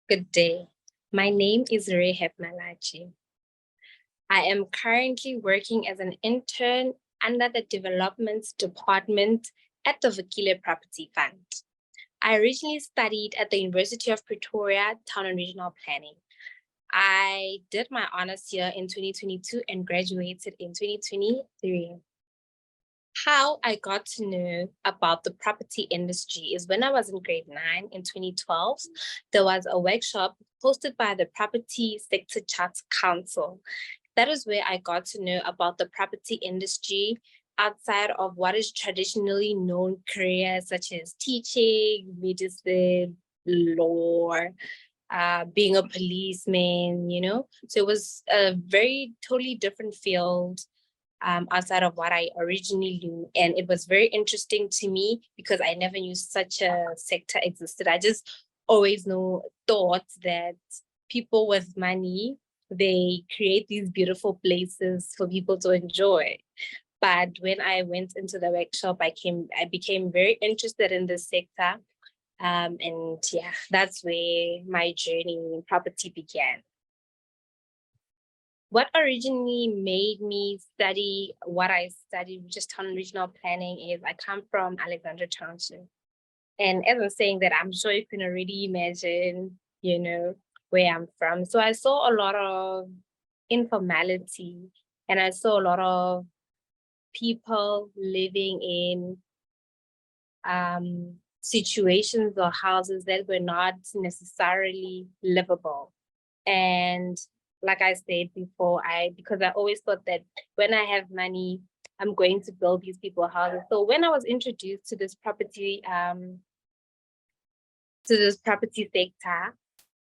Good day. My name is Rahab Malatji. I am currently working as an intern under the Development Department at the Vukile Property Fund. I originally studied at the University of Pretoria, Town and Regional Planning. I did my honors here in 2022 and graduated in 2023. How I got to know about the property industry is when I was in grade 9 in 2012, there was a workshop hosted by the Property Sector Charter Council. That is where I got to know about the property industry outside of what is traditionally known careers such as teaching, medicine, law, being a policeman, So it was a very totally different field outside of what I originally knew. And it was very interesting to me because I never knew such a sector existed. I just always thought that people with money, they create these beautiful places for people to enjoy. But when I went into the workshop, I became very interested in this sector. And yeah, that's where my journey in property began. What originally made me study what I studied, which is town and regional planning, is I come from Alexandra Township. And as I'm saying that, I'm sure you can already imagine, where I'm from. So I saw a lot of informality and I saw a lot of people living in situations or houses that were not necessarily livable. And like I said before, because I always thought that when I have money, I'm going to build these people houses. So when I was introduced to this property sector,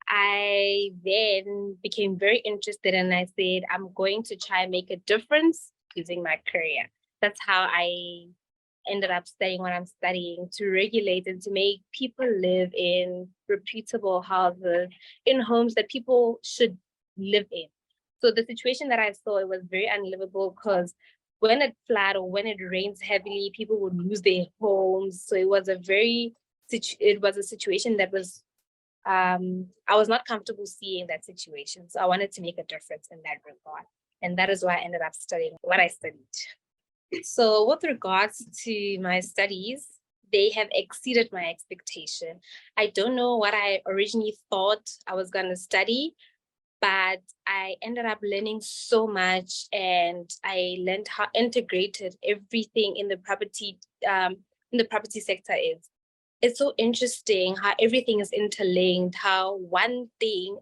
I then became very interested and I said, I'm going to try and make a difference using my career. That's how I ended up studying what I'm studying, to regulate and to make people live in reputable houses, in homes that people should live in. So the situation that I saw, it was very unlivable because when it flooded or when it rains heavily, people would lose their homes. So it was a situation that was, I was not comfortable seeing that situation. So I wanted to make a difference in that regard. And that is why I ended up studying what I studied. So with regards to my studies, they have exceeded my expectation. I don't know what I originally thought I was going to study, but I ended up learning so much, and I learned how integrated everything in the property sector is. It's so interesting how everything is interlinked, how one thing,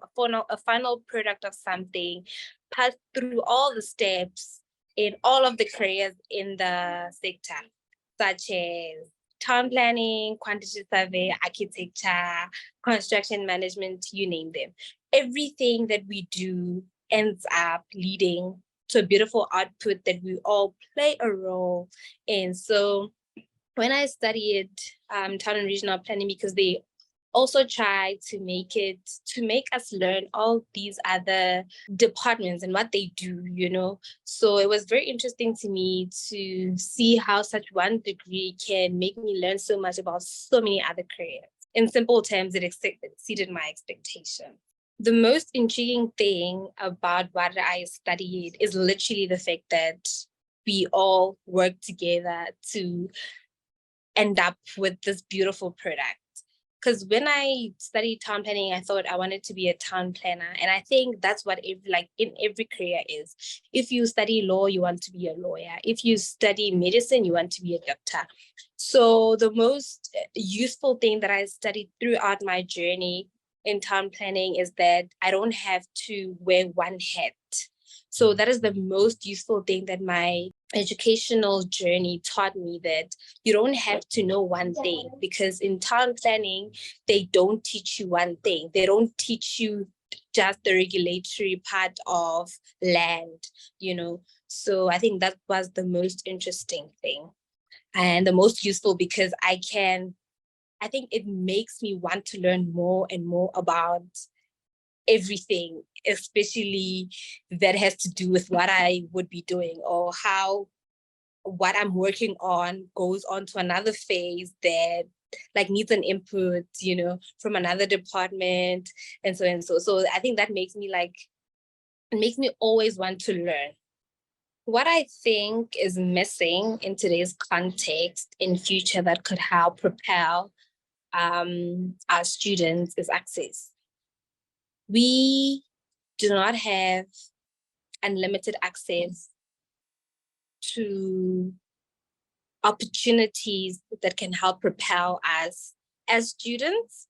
a final product of something, passed through all the steps in all of the careers in the sector, such as town planning, quantity survey, architecture, construction management, you name them. Everything that we do ends up leading to a beautiful output that we all play a role in. So when I studied town and regional planning, because they also try to make us learn all these other departments and what they do. So it was very interesting to me to see how such one degree can make me learn so much about so many other careers. In simple terms, it exceeded my expectation. The most intriguing thing about what I studied is literally the fact that we all work together to end up with this beautiful product. Because when I studied town planning, I thought I wanted to be a town planner. And I think that's what in every career is. If you study law, you want to be a lawyer. If you study medicine, you want to be a doctor. So the most useful thing that I studied throughout my journey in town planning is that I don't have to wear one hat. So that is the most useful thing that my educational journey taught me, that you don't have to know one thing, because in town planning, they don't teach you one thing. They don't teach you just the regulatory part of land. So I think that was the most interesting thing and the most useful, because I think it makes me want to learn more and more about everything, especially that has to do with what I would be doing, or how what I'm working on goes on to another phase that like needs an input, from another department and so and so. So I think that makes me always want to learn. What I think is missing in today's context in future that could help propel our students is access. We do not have unlimited access to opportunities that can help propel us as students,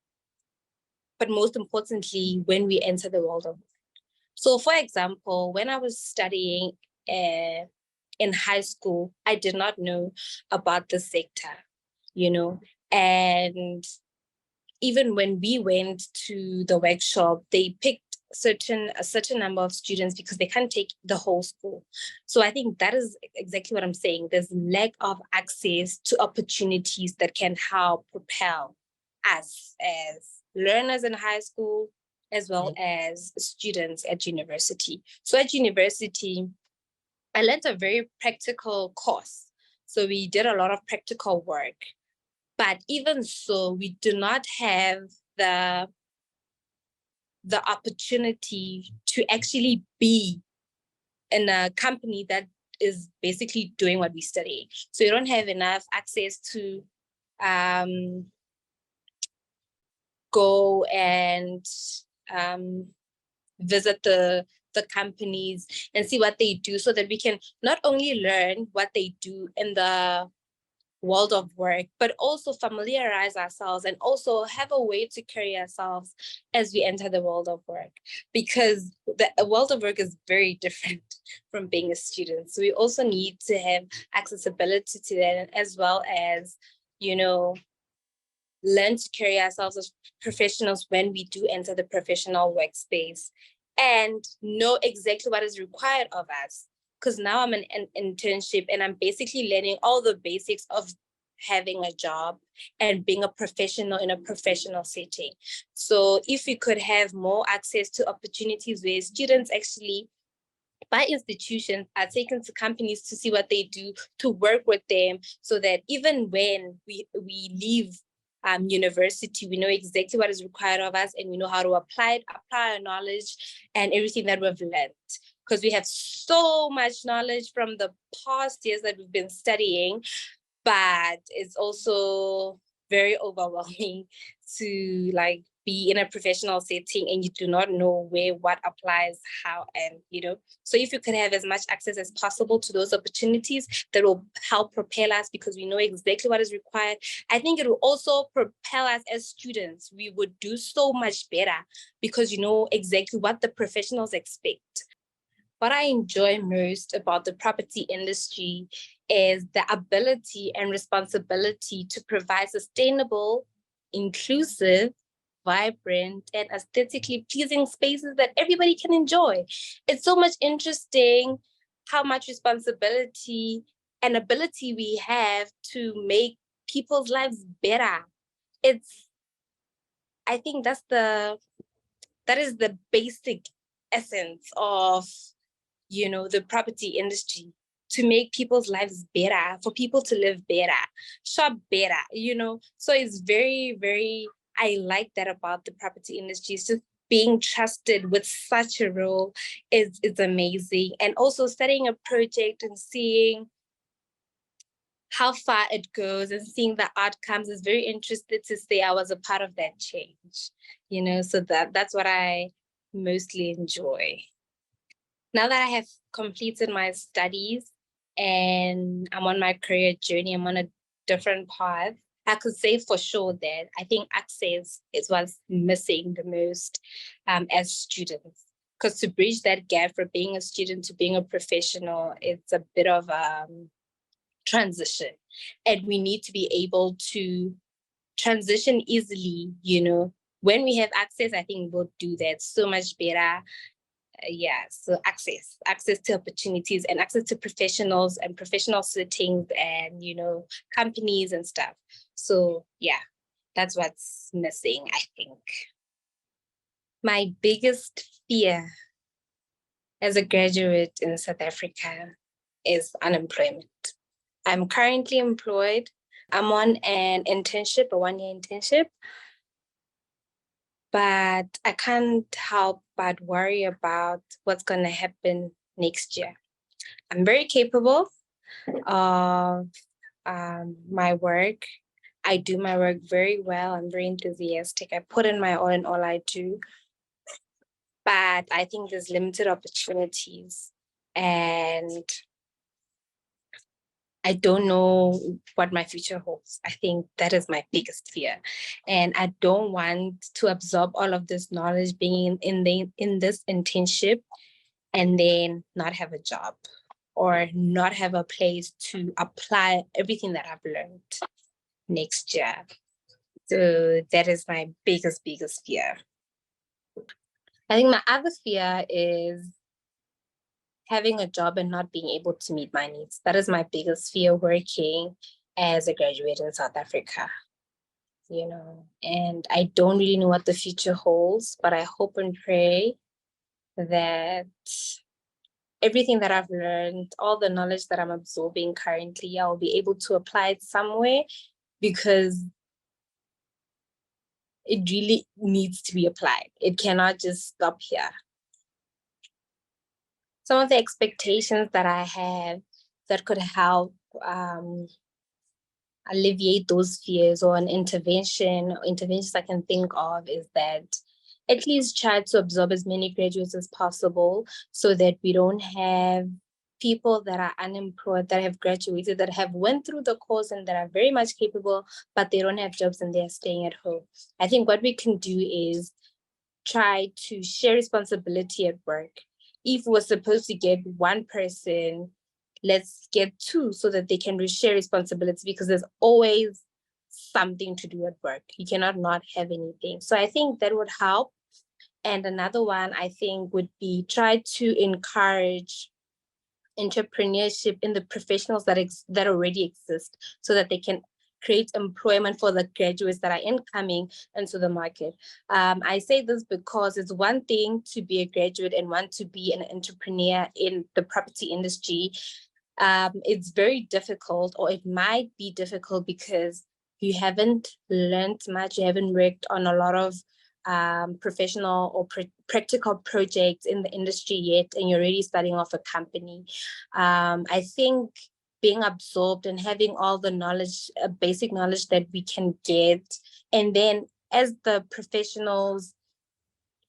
but most importantly, when we enter the world of work. So, for example, when I was studying in high school, I did not know about the sector, and even when we went to the workshop, they picked a certain number of students because they can't take the whole school. So I think that is exactly what I'm saying. There's lack of access to opportunities that can help propel us as learners in high school, as well as students at university. So at university, I learned a very practical course. So we did a lot of practical work. But even so, we do not have the opportunity to actually be in a company that is basically doing what we study. So you don't have enough access to go and visit the companies and see what they do, so that we can not only learn what they do in the world of work, but also familiarize ourselves and also have a way to carry ourselves as we enter the world of work, because the world of work is very different from being a student. So we also need to have accessibility to that, as well as, learn to carry ourselves as professionals when we do enter the professional workspace, and know exactly what is required of us. Because now I'm in an internship and I'm basically learning all the basics of having a job and being a professional in a professional setting. So if we could have more access to opportunities where students actually, by institutions, are taken to companies to see what they do, to work with them, so that even when we leave university, we know exactly what is required of us, and we know how to apply our knowledge and everything that we've learned. Because we have so much knowledge from the past years that we've been studying, but it's also very overwhelming to be in a professional setting and you do not know where what applies, how, and so if you could have as much access as possible to those opportunities, that will help propel us, because we know exactly what is required. I think it will also propel us as students. We would do so much better because you know exactly what the professionals expect. What I enjoy most about the property industry is the ability and responsibility to provide sustainable, inclusive, vibrant, and aesthetically pleasing spaces that everybody can enjoy. It's so much interesting how much responsibility and ability we have to make people's lives better. I think that is the basic essence of the property industry, to make people's lives better, for people to live better, shop better, So it's very, very, I like that about the property industry. It's just being trusted with such a role is amazing. And also studying a project and seeing how far it goes and seeing the outcomes is very interested to say I was a part of that change, so that's what I mostly enjoy. Now that I have completed my studies and I'm on my career journey, I'm on a different path, I could say for sure that I think access is what's missing the most as students. Because to bridge that gap from being a student to being a professional, it's a bit of a transition. And we need to be able to transition easily, When we have access, I think we'll do that so much better. So access to opportunities and access to professionals and professional settings and companies and stuff. So that's what's missing, I think. My biggest fear as a graduate in South Africa is unemployment. I'm currently employed. I'm on an internship, a 1-year internship, but I can't help but worry about what's going to happen next year. I'm very capable of my work. I do my work very well. I'm very enthusiastic. I put in my all in all I do. But I think there's limited opportunities. And I don't know what my future holds. I think that is my biggest fear. And I don't want to absorb all of this knowledge being in this internship and then not have a job or not have a place to apply everything that I've learned next year. So that is my biggest fear. I think my other fear is having a job and not being able to meet my needs. That is my biggest fear working as a graduate in South Africa, and I don't really know what the future holds, but I hope and pray that everything that I've learned, all the knowledge that I'm absorbing currently, I'll be able to apply it somewhere, because it really needs to be applied. It cannot just stop here. Some of the expectations that I have that could help alleviate those fears, or interventions I can think of, is that at least try to absorb as many graduates as possible, so that we don't have people that are unemployed, that have graduated, that have went through the course and that are very much capable, but they don't have jobs and they're staying at home. I think what we can do is try to share responsibility at work. If we're supposed to get one person, let's get two, so that they can share responsibility, because there's always something to do at work. You cannot not have anything. So I think that would help. And another one I think would be try to encourage entrepreneurship in the professionals that already exist, so that they can create employment for the graduates that are incoming into the market. I say this because it's one thing to be a graduate and want to be an entrepreneur in the property industry. It's very difficult, or it might be difficult, because you haven't learned much, you haven't worked on a lot of professional or practical projects in the industry yet, and you're already starting off a company. I think being absorbed and having all the knowledge, basic knowledge that we can get, and then as the professionals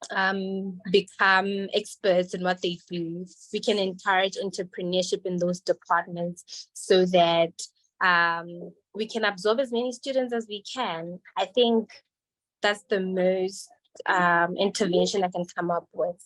become experts in what they do, we can encourage entrepreneurship in those departments, so that we can absorb as many students as we can. I think that's the most intervention I can come up with.